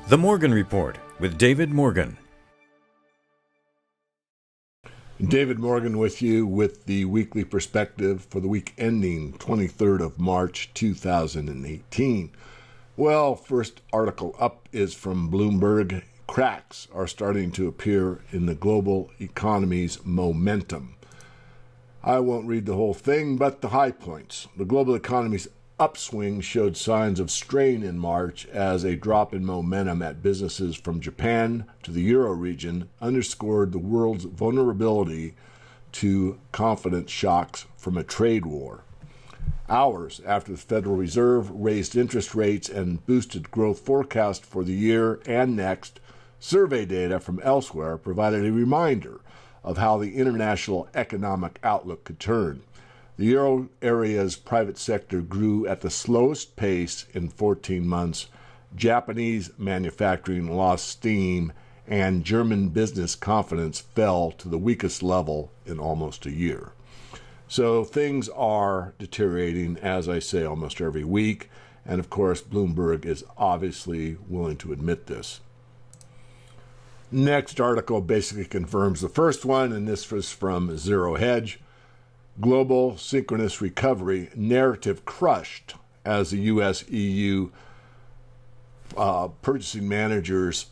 The Morgan Report with David Morgan. David Morgan with you with the weekly perspective for the week ending 23rd of March 2018. Well, first article up is from Bloomberg. Cracks are starting to appear in the global economy's momentum. I won't read the whole thing, but the high points. The global economy's upswing showed signs of strain in March as a drop in momentum at businesses from Japan to the Euro region underscored the world's vulnerability to confidence shocks from a trade war. Hours after the Federal Reserve raised interest rates and boosted growth forecast for the year and next, survey data from elsewhere provided a reminder of how the international economic outlook could turn. The euro area's private sector grew at the slowest pace in 14 months. Japanese manufacturing lost steam, and German business confidence fell to the weakest level in almost a year. So things are deteriorating, as I say, almost every week. And of course, Bloomberg is obviously willing to admit this. Next article basically confirms the first one, and this was from Zero Hedge. Global synchronous recovery narrative crushed as the U.S.-EU purchasing managers'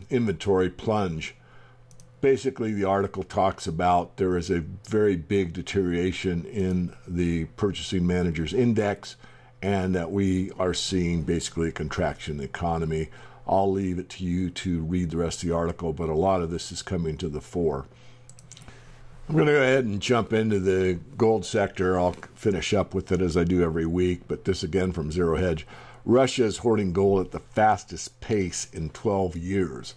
inventory plunge. Basically, the article talks about there is a very big deterioration in the purchasing managers' index and that we are seeing basically a contraction in the economy. I'll leave it to you to read the rest of the article, but a lot of this is coming to the fore. I'm going to go ahead and jump into the gold sector. I'll finish up with it as I do every week, but this again from Zero Hedge. Russia is hoarding gold at the fastest pace in 12 years.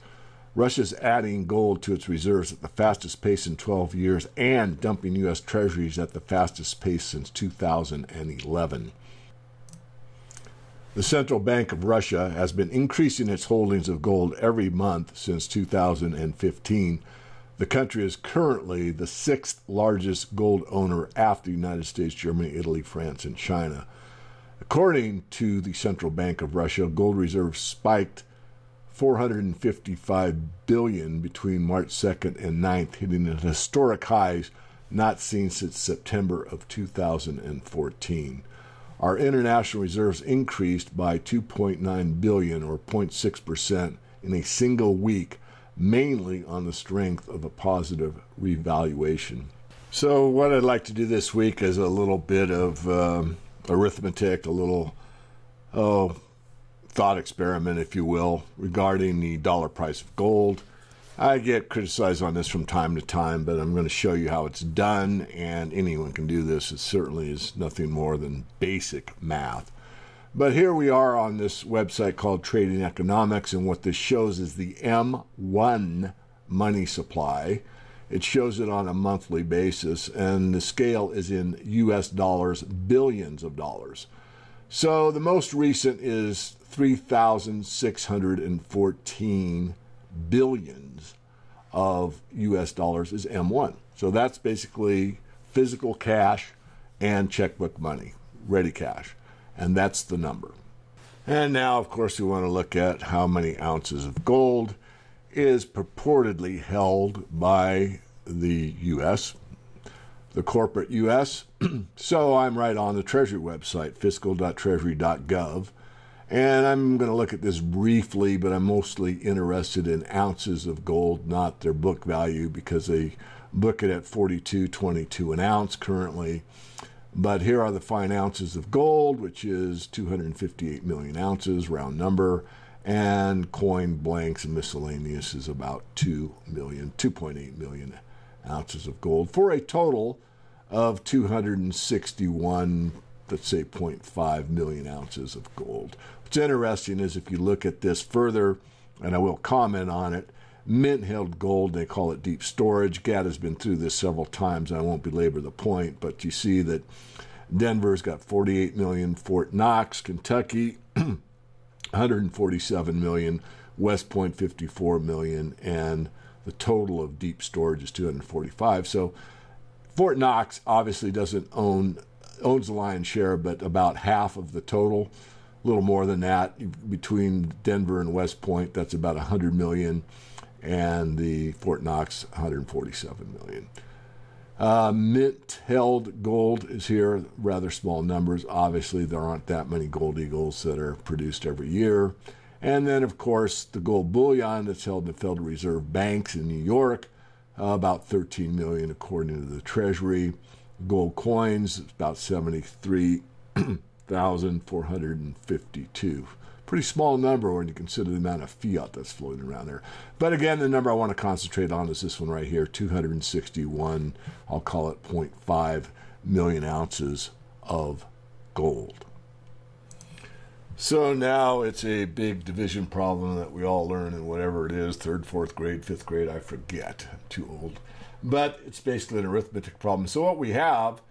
Russia's adding gold to its reserves at the fastest pace in 12 years and dumping U.S. treasuries at the fastest pace since 2011. The Central Bank of Russia has been increasing its holdings of gold every month since 2015. The country is currently the sixth largest gold owner after the United States, Germany, Italy, France, and China. According to the Central Bank of Russia, gold reserves spiked $455 billion between March 2nd and 9th, hitting at historic highs not seen since September of 2014. Our international reserves increased by $2.9 billion, or 0.6%, in a single week, mainly on the strength of a positive revaluation. So what I'd like to do this week is a little bit of arithmetic, a little thought experiment, if you will, regarding the dollar price of gold. I get criticized on this from time to time, but I'm going to show you how it's done, and anyone can do this. It certainly is nothing more than basic math. But here we are on this website called Trading Economics, and what this shows is the M1 money supply. It shows it on a monthly basis, and the scale is in U.S. dollars, billions of dollars. So the most recent is 3,614 billions of U.S. dollars is M1. So that's basically physical cash and checkbook money, ready cash. And that's the number. And now, of course, we want to look at how many ounces of gold is purportedly held by the U.S., the corporate U.S. So I'm right on the Treasury website, fiscal.treasury.gov. And I'm going to look at this briefly, but I'm mostly interested in ounces of gold, not their book value, because they book it at $42.22 an ounce currently. But here are the fine ounces of gold, which is 258 million ounces, round number, and coin, blanks, and miscellaneous is about 2.8 million ounces of gold, for a total of 261, let's say 0.5 million ounces of gold. What's interesting is if you look at this further, and I will comment on it, mint-held gold, they call it deep storage. Gad has been through this several times. I won't belabor the point, but you see that Denver's got 48 million, Fort Knox, Kentucky, 147 million, West Point 54 million, and the total of deep storage is 245. So Fort Knox obviously doesn't owns the lion's share, but about half of the total. little more than that. Between Denver and West Point, that's about 100 million, and the Fort Knox, 147 million. Mint held gold is here, rather small numbers. Obviously, there aren't that many gold eagles that are produced every year. And then, of course, the gold bullion that's held in the Federal Reserve banks in New York, about 13 million according to the Treasury. Gold coins, about 73,452. Pretty small number when you consider the amount of fiat that's floating around there. But again, the number I want to concentrate on is this one right here, 261, I'll call it 0.5 million ounces of gold. So now it's a big division problem that we all learn in whatever it is, 3rd, 4th grade, 5th grade, I forget, I'm too old. But it's basically an arithmetic problem. So what we have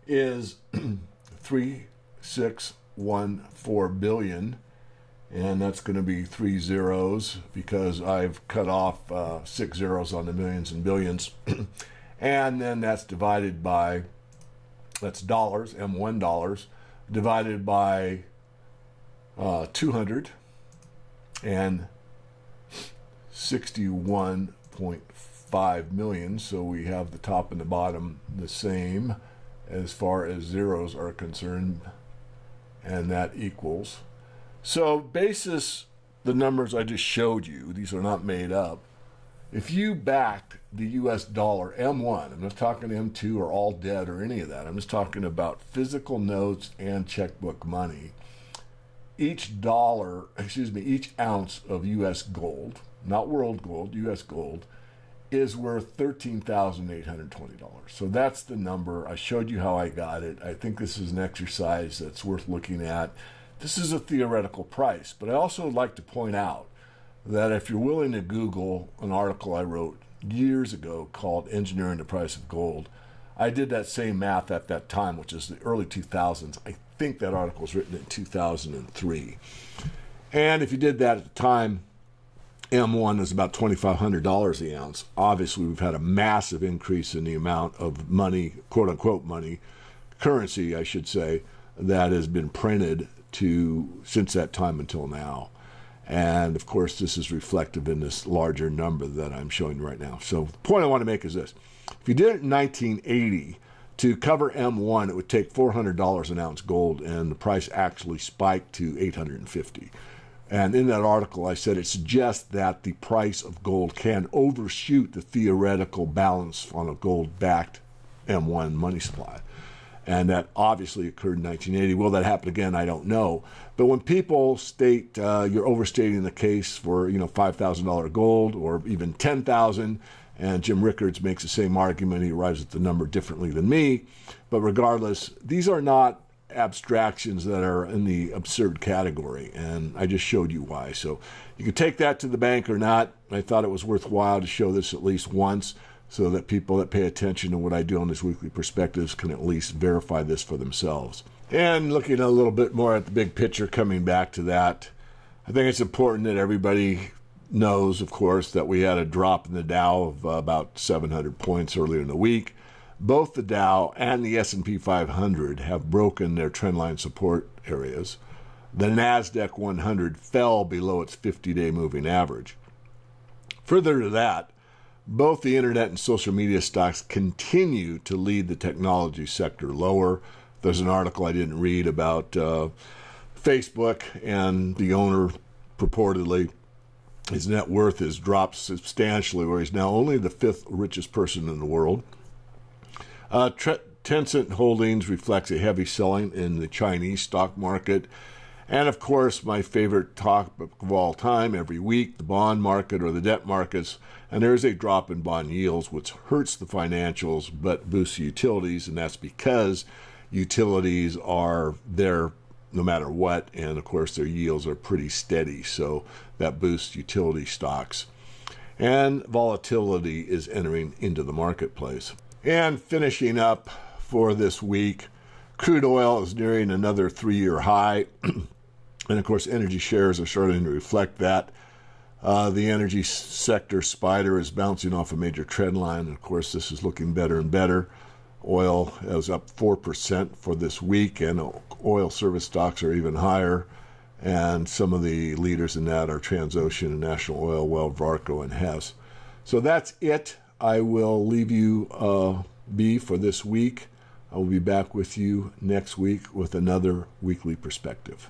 is 3,614 billion, and that's going to be 3 zeros because I've cut off 6 zeros on the millions and billions. And then that's divided by, that's dollars, M1 dollars, divided by 261.5 million. So we have the top and the bottom the same as far as zeros are concerned, and that equals. So basis the numbers I just showed you, these are not made up. If you backed the US dollar M1, I'm not talking M2 or all dead or any of that, I'm just talking about physical notes and checkbook money. Each ounce of US gold, not world gold, US gold, is worth $13,820. So that's the number. I showed you how I got it. I think this is an exercise that's worth looking at. This is a theoretical price, but I also would like to point out that if you're willing to Google an article I wrote years ago called Engineering the Price of Gold, I did that same math at that time, which is the early 2000s. I think that article was written in 2003. And if you did that at the time, M1 is about $2,500 the ounce. Obviously, we've had a massive increase in the amount of money, quote-unquote money, currency, I should say, that has been printed since that time until now. And, of course, this is reflective in this larger number that I'm showing you right now. So the point I want to make is this. If you did it in 1980, to cover M1, it would take $400 an ounce gold, and the price actually spiked to $850. And in that article, I said it suggests that the price of gold can overshoot the theoretical balance on a gold-backed M1 money supply. And that obviously occurred in 1980. Will that happen again? I don't know. But when people state you're overstating the case for $5,000 gold or even $10,000, and Jim Rickards makes the same argument, he arrives at the number differently than me. But regardless, these are not abstractions that are in the absurd category, and I just showed you why. So you can take that to the bank or not. I thought it was worthwhile to show this at least once, so that people that pay attention to what I do on this weekly perspectives can at least verify this for themselves. And looking a little bit more at the big picture, coming back to that, I think it's important that everybody knows, of course, that we had a drop in the Dow of about 700 points earlier in the week. Both the Dow and the S&P 500 have broken their trendline support areas. The NASDAQ 100 fell below its 50-day moving average. Further to that, both the internet and social media stocks continue to lead the technology sector lower. There's an article I didn't read about Facebook, and the owner purportedly, his net worth has dropped substantially, where he's now only the 5th richest person in the world. Tencent Holdings reflects a heavy selling in the Chinese stock market. And, of course, my favorite topic of all time, every week, the bond market or the debt markets. And there's a drop in bond yields, which hurts the financials but boosts utilities. And that's because utilities are there no matter what. And, of course, their yields are pretty steady. So that boosts utility stocks. And volatility is entering into the marketplace. And finishing up for this week, crude oil is nearing another 3-year high. And, of course, energy shares are starting to reflect that. The energy sector spider is bouncing off a major trend line. And, of course, this is looking better and better. Oil is up 4% for this week, and oil service stocks are even higher. And some of the leaders in that are Transocean and National Oil, Well, Varco, and Hess. So that's it. I will leave you be for this week. I will be back with you next week with another weekly perspective.